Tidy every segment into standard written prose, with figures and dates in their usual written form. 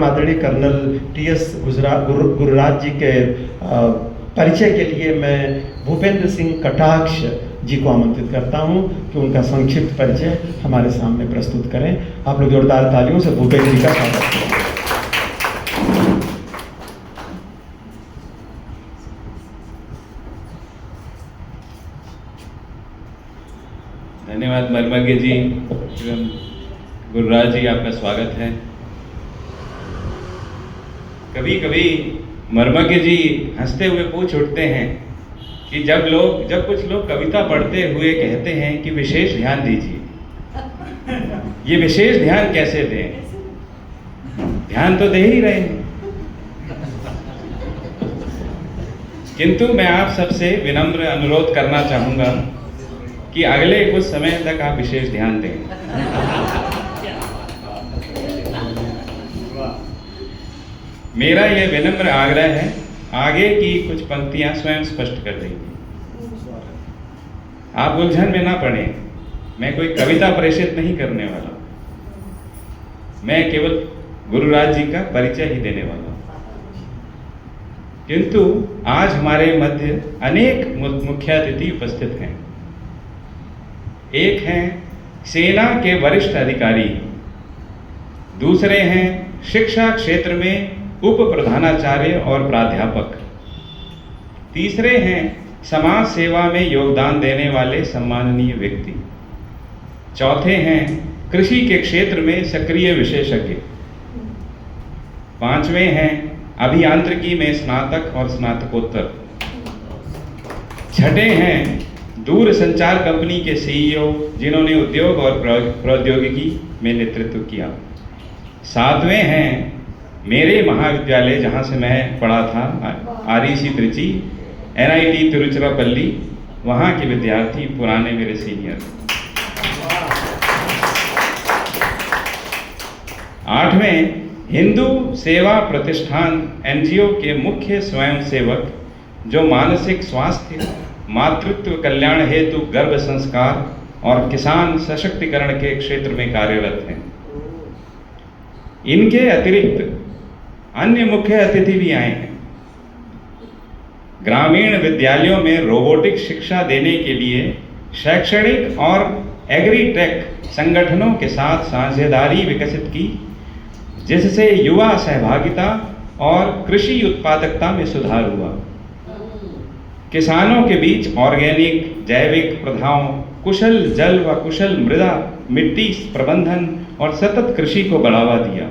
आदरणीय colonel T.S.. Gururaj जी के परिचय के लिए मैं भूपेंद्र सिंह कटाक्ष जी को आमंत्रित करता हूं कि उनका संक्षिप्त परिचय हमारे सामने प्रस्तुत करें। आप लोग जोरदार तालियों से भूपेंद्र जी का स्वागत करें। धन्यवाद मर्मज्ञ जी एवं गुरुराज जी, आपका स्वागत है। कभी कभी मर्मज्ञ जी हंसते हुए पूछ उठते हैं कि जब कुछ लोग कविता पढ़ते हुए कहते हैं कि विशेष ध्यान दीजिए, ये विशेष ध्यान कैसे दें? ध्यान तो दे ही रहे हैं। किंतु मैं आप सबसे विनम्र अनुरोध करना चाहूंगा कि अगले कुछ समय तक आप विशेष ध्यान दें। मेरा यह विनम्र आग्रह है, आगे की कुछ पंक्तियां स्वयं स्पष्ट कर देंगी। आप उलझन में ना पड़े। मैं कोई कविता प्रेषित नहीं करने वाला, मैं केवल गुरुराज जी का परिचय ही देने वाला हूं। किंतु आज हमारे मध्य अनेक मुख्य अतिथि उपस्थित हैं। एक हैं सेना के वरिष्ठ अधिकारी, दूसरे हैं शिक्षा क्षेत्र में उप प्रधानाचार्य और प्राध्यापक, तीसरे हैं समाज सेवा में योगदान देने वाले सम्माननीय व्यक्ति, चौथे हैं कृषि के क्षेत्र में सक्रिय विशेषज्ञ, पांचवें हैं अभियांत्रिकी में स्नातक और स्नातकोत्तर, छठे हैं दूर संचार कंपनी के सीईओ जिन्होंने उद्योग और प्रौद्योगिकी में नेतृत्व किया, सातवें हैं मेरे महाविद्यालय जहां से मैं पढ़ा था, आरईसी त्रिची, NIT तिरुचिरापल्ली, वहां के विद्यार्थी, पुराने मेरे सीनियर। आठवें हिंदू सेवा प्रतिष्ठान NGO के मुख्य स्वयंसेवक जो मानसिक स्वास्थ्य, मातृत्व कल्याण हेतु गर्भ संस्कार और किसान सशक्तिकरण के क्षेत्र में कार्यरत हैं। इनके अतिरिक्त अन्य मुख्य अतिथि भी आए हैं। ग्रामीण विद्यालयों में रोबोटिक शिक्षा देने के लिए शैक्षणिक और एग्रीटेक संगठनों के साथ साझेदारी विकसित की, जिससे युवा सहभागिता और कृषि उत्पादकता में सुधार हुआ। किसानों के बीच ऑर्गेनिक जैविक प्रथाओं, कुशल जल व कुशल मृदा मिट्टी प्रबंधन और सतत कृषि को बढ़ावा दिया।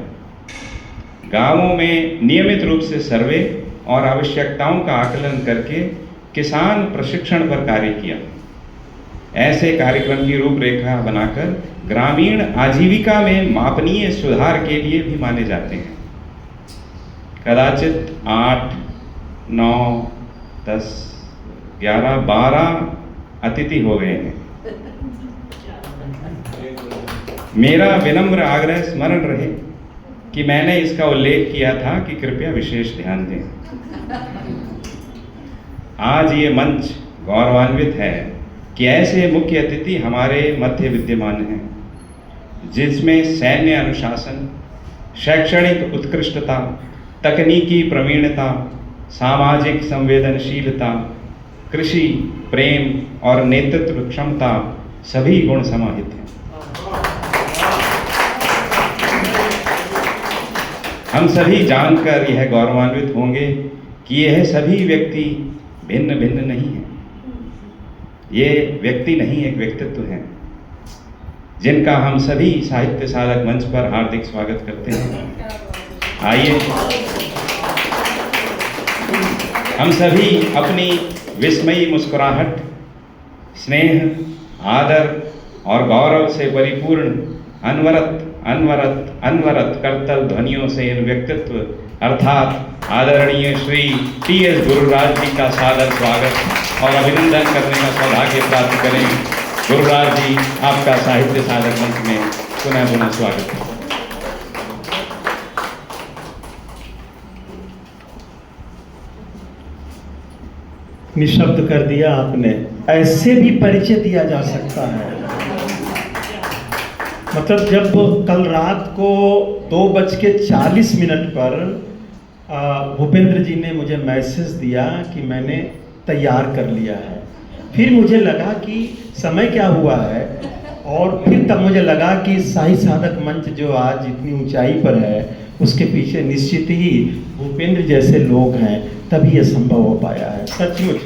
गांवों में नियमित रूप से सर्वे और आवश्यकताओं का आकलन करके किसान प्रशिक्षण पर कार्य किया। ऐसे कार्यक्रम की रूपरेखा बनाकर ग्रामीण आजीविका में मापनीय सुधार के लिए भी माने जाते हैं। कदाचित 8, 9, 10, 11, 12 अतिथि हो गए हैं। मेरा विनम्र आग्रह स्मरण रहे कि मैंने इसका उल्लेख किया था कि कृपया विशेष ध्यान दें। आज ये मंच गौरवान्वित है कि ऐसे मुख्य अतिथि हमारे मध्य विद्यमान हैं, जिसमें सैन्य अनुशासन, शैक्षणिक उत्कृष्टता, तकनीकी प्रवीणता, सामाजिक संवेदनशीलता, कृषि प्रेम और नेतृत्व क्षमता सभी गुण समाहित हैं। हम सभी जानकर यह गौरवान्वित होंगे कि यह सभी व्यक्ति भिन्न भिन्न नहीं हैं। ये व्यक्ति नहीं, एक व्यक्तित्व हैं, जिनका हम सभी साहित्य साधक मंच पर हार्दिक स्वागत करते हैं। आइए हम सभी अपनी विस्मयी मुस्कुराहट, स्नेह, आदर और गौरव से परिपूर्ण अनवरत अनवरत अनवरत करतल ध्वनियों से इन व्यक्तित्व अर्थात आदरणीय श्री टी.एस. गुरुराज जी का सादर स्वागत और अभिनंदन करने का सौभाग्य प्राप्त करें। गुरुराज जी, आपका साहित्य साधक मंच में पुनः पुनः स्वागत है। निशब्द कर दिया आपने। ऐसे भी परिचय दिया जा सकता है। मतलब जब कल रात को 2:40 पर भूपेंद्र जी ने मुझे मैसेज दिया कि मैंने तैयार कर लिया है, फिर मुझे लगा कि समय क्या हुआ है, और फिर तब मुझे लगा कि साई साधक मंच जो आज इतनी ऊंचाई पर है उसके पीछे निश्चित ही भूपेंद्र जैसे लोग हैं, तभी यह संभव हो पाया है। सचमुच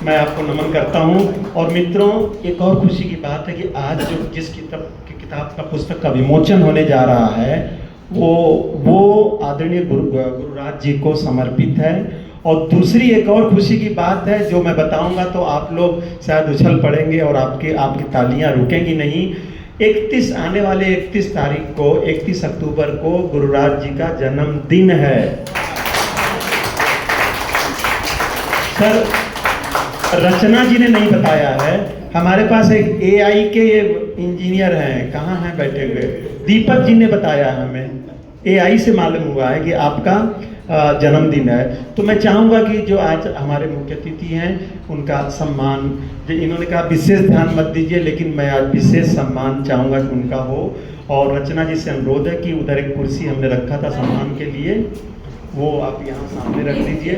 मैं आपको नमन करता हूं। और मित्रों, एक और खुशी की बात है कि आज जो जिस किताब का पुस्तक का विमोचन होने जा रहा है वो आदरणीय गुरुराज जी को समर्पित है। और दूसरी एक और खुशी की बात है जो मैं बताऊंगा तो आप लोग शायद उछल पड़ेंगे और आपकी तालियां रुकेंगी नहीं। 31 आने वाले 31 तारीख को 31 अक्टूबर को गुरुराज जी का जन्मदिन है। सर, रचना जी ने नहीं बताया है, हमारे पास एक AI के इंजीनियर हैं, कहाँ हैं बैठे हुए, दीपक जी ने बताया हमें, AI से मालूम हुआ है कि आपका जन्मदिन है। तो मैं चाहूँगा कि जो आज हमारे मुख्य अतिथि हैं उनका सम्मान, इन्होंने कहा विशेष ध्यान मत दीजिए, लेकिन मैं आज विशेष सम्मान चाहूँगा कि उनका हो। और रचना जी से अनुरोध है कि उधर एक कुर्सी हमने रखा था सम्मान के लिए, वो आप यहाँ सामने रख दीजिए।